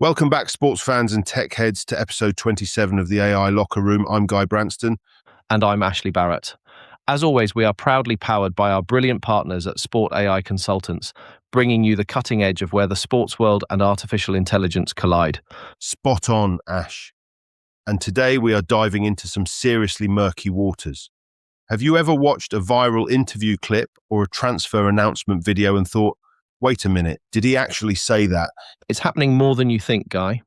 Welcome back, sports fans and tech heads, to episode 27 of the AI Locker Room. I'm Guy Branston. And I'm Ashley Barratt. As always, we are proudly powered by our brilliant partners at Sport AI Consultants, bringing you the cutting edge of where the sports world and artificial intelligence collide. Spot on, Ash. And today we are diving into some seriously murky waters. Have you ever watched a viral interview clip or a transfer announcement video and thought, wait a minute, did he actually say that? It's happening more than you think, Guy.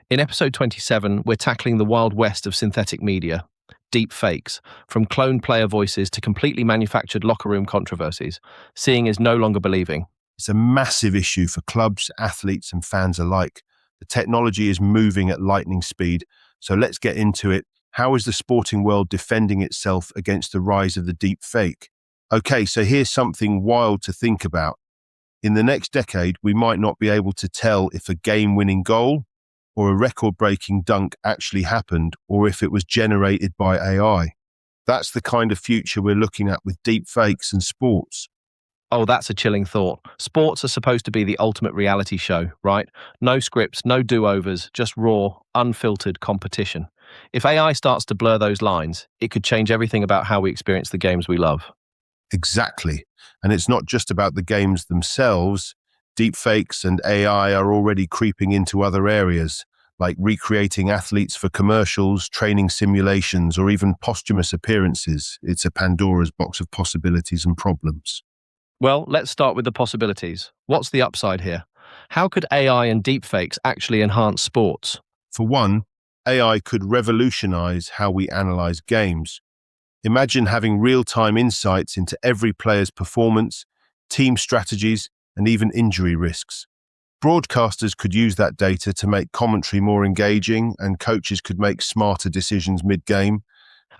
In episode 27, we're tackling the wild west of synthetic media, deepfakes, from cloned player voices to completely manufactured locker room controversies. Seeing is no longer believing. It's a massive issue for clubs, athletes and fans alike. The technology is moving at lightning speed, so let's get into it. How is the sporting world defending itself against the rise of the deepfake? Okay, so here's something wild to think about. In the next decade, we might not be able to tell if a game-winning goal or a record-breaking dunk actually happened, or if it was generated by AI. That's the kind of future we're looking at with deepfakes and sports. Oh, that's a chilling thought. Sports are supposed to be the ultimate reality show, right? No scripts, no do-overs, just raw, unfiltered competition. If AI starts to blur those lines, it could change everything about how we experience the games we love. Exactly. And it's not just about the games themselves. Deepfakes and AI are already creeping into other areas, like recreating athletes for commercials, training simulations, or even posthumous appearances. It's a Pandora's box of possibilities and problems. Well, let's start with the possibilities. What's the upside here? How could AI and deepfakes actually enhance sports? For one, AI could revolutionize how we analyze games. Imagine having real-time insights into every player's performance, team strategies, and even injury risks. Broadcasters could use that data to make commentary more engaging, and coaches could make smarter decisions mid-game.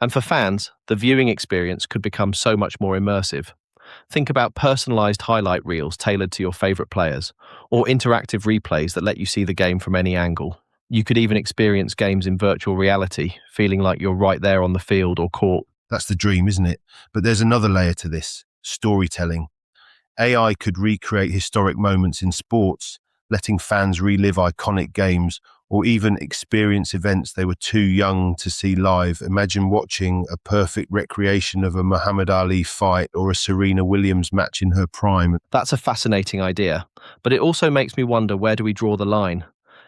And for fans, the viewing experience could become so much more immersive. Think about personalized highlight reels tailored to your favorite players, or interactive replays that let you see the game from any angle. You could even experience games in virtual reality, feeling like you're right there on the field or court. That's the dream, isn't it? But there's another layer to this: storytelling. AI could recreate historic moments in sports, letting fans relive iconic games or even experience events they were too young to see live. Imagine watching a perfect recreation of a Muhammad Ali fight or a Serena Williams match in her prime. That's a fascinating idea, but it also makes me wonder, where do we draw the line?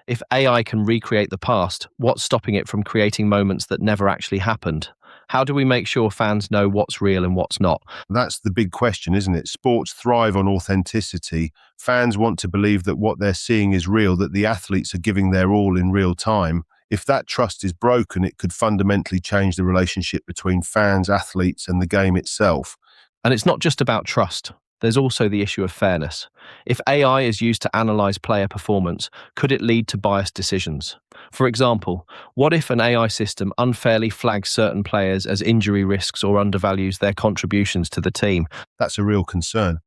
If AI can recreate the past, what's stopping it from creating moments that never actually happened? How do we make sure fans know what's real and what's not? That's the big question, isn't it? Sports thrive on authenticity. Fans want to believe that what they're seeing is real, that the athletes are giving their all in real time. If that trust is broken, it could fundamentally change the relationship between fans, athletes, and the game itself. And it's not just about trust. There's also the issue of fairness. If AI is used to analyze player performance, could it lead to biased decisions? For example, what if an AI system unfairly flags certain players as injury risks or undervalues their contributions to the team? That's a real concern.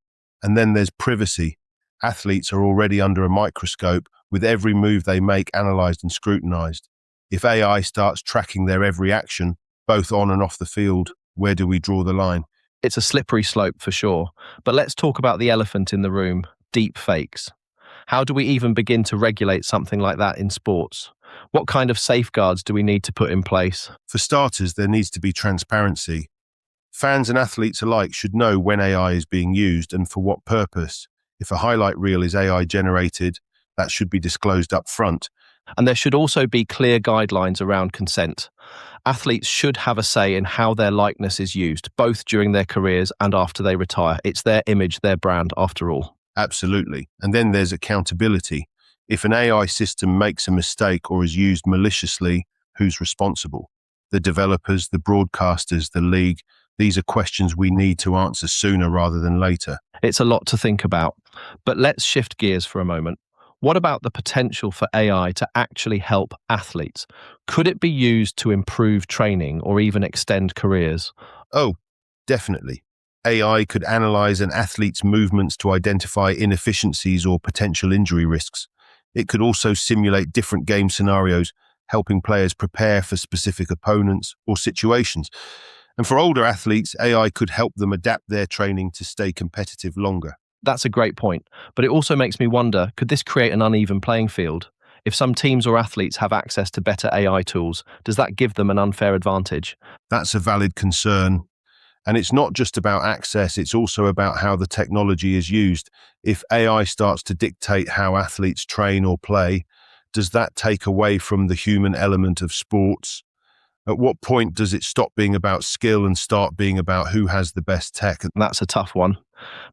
And then there's privacy. Athletes are already under a microscope, with every move they make analyzed and scrutinized. If AI starts tracking their every action, both on and off the field, where do we draw the line? It's a slippery slope for sure. But let's talk about the elephant in the room: deepfakes. How do we even begin to regulate something like that in sports? What kind of safeguards do we need to put in place? For starters, there needs to be transparency. Fans and athletes alike should know when AI is being used and for what purpose. If a highlight reel is AI generated, that should be disclosed up front. And there should also be clear guidelines around consent. Athletes should have a say in how their likeness is used, both during their careers and after they retire. It's their image, their brand, after all. Absolutely. And then there's accountability. If an AI system makes a mistake or is used maliciously, who's responsible? The developers, the broadcasters, the league. These are questions we need to answer sooner rather than later. It's a lot to think about. But let's shift gears for a moment. What about the potential for AI to actually help athletes? Could it be used to improve training or even extend careers? Oh, definitely. AI could analyze an athlete's movements to identify inefficiencies or potential injury risks. It could also simulate different game scenarios, helping players prepare for specific opponents or situations. And for older athletes, AI could help them adapt their training to stay competitive longer. That's a great point, but it also makes me wonder, could this create an uneven playing field? If some teams or athletes have access to better AI tools, does that give them an unfair advantage? That's a valid concern. And it's not just about access, it's also about how the technology is used. If AI starts to dictate how athletes train or play, does that take away from the human element of sports? At what point does it stop being about skill and start being about who has the best tech? That's a tough one.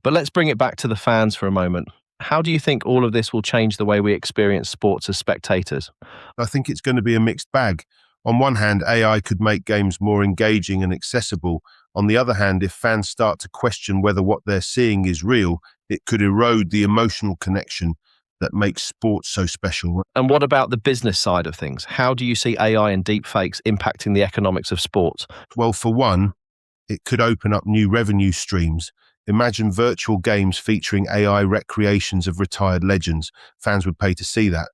But let's bring it back to the fans for a moment. How do you think all of this will change the way we experience sports as spectators? I think it's going to be a mixed bag. On one hand, AI could make games more engaging and accessible. On the other hand, if fans start to question whether what they're seeing is real, it could erode the emotional connection that makes sports so special. And what about the business side of things? How do you see AI and deepfakes impacting the economics of sports? Well, for one, it could open up new revenue streams. Imagine virtual games featuring AI recreations of retired legends. Fans would pay to see that.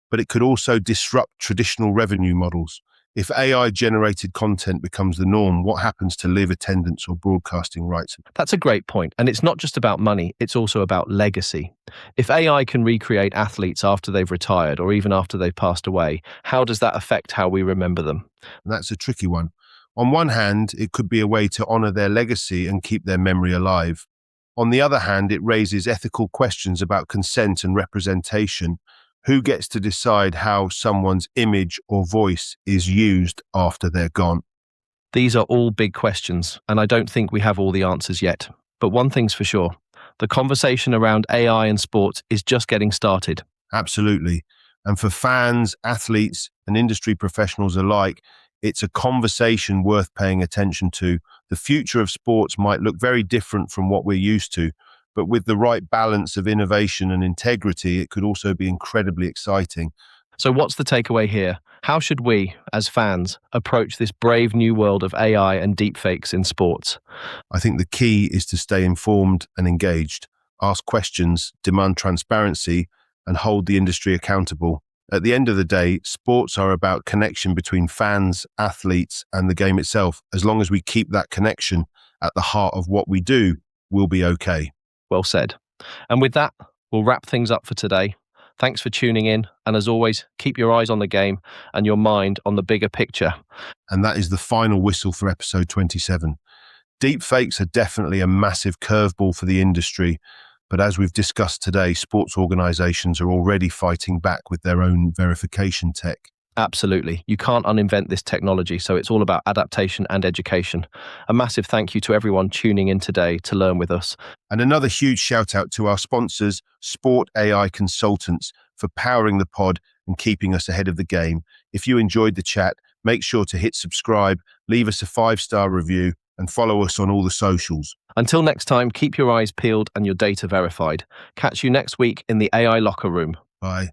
But it could also disrupt traditional revenue models. If AI-generated content becomes the norm, what happens to live attendance or broadcasting rights? That's a great point. And it's not just about money, it's also about legacy. If AI can recreate athletes after they've retired or even after they've passed away, how does that affect how we remember them? And that's a tricky one. On one hand, it could be a way to honor their legacy and keep their memory alive. On the other hand, it raises ethical questions about consent and representation. Who gets to decide how someone's image or voice is used after they're gone? These are all big questions, and I don't think we have all the answers yet. But one thing's for sure, the conversation around AI and sports is just getting started. Absolutely. And for fans, athletes, and industry professionals alike, it's a conversation worth paying attention to. The future of sports might look very different from what we're used to, but with the right balance of innovation and integrity, it could also be incredibly exciting. So what's the takeaway here? How should we, as fans, approach this brave new world of AI and deepfakes in sports? I think the key is to stay informed and engaged, ask questions, demand transparency, and hold the industry accountable. At the end of the day, sports are about connection between fans, athletes, and the game itself. As long as we keep that connection at the heart of what we do, we'll be okay. Well said. And with that, we'll wrap things up for today. Thanks for tuning in. And as always, keep your eyes on the game and your mind on the bigger picture. And that is the final whistle for episode 27. Deepfakes are definitely a massive curveball for the industry. But as we've discussed today, sports organizations are already fighting back with their own verification tech. Absolutely. You can't uninvent this technology, so it's all about adaptation and education. A massive thank you to everyone tuning in today to learn with us. And another huge shout out to our sponsors, Sport AI Consultants, for powering the pod and keeping us ahead of the game. If you enjoyed the chat, make sure to hit subscribe, leave us a 5-star review, and follow us on all the socials. Until next time, keep your eyes peeled and your data verified. Catch you next week in the AI Locker Room. Bye.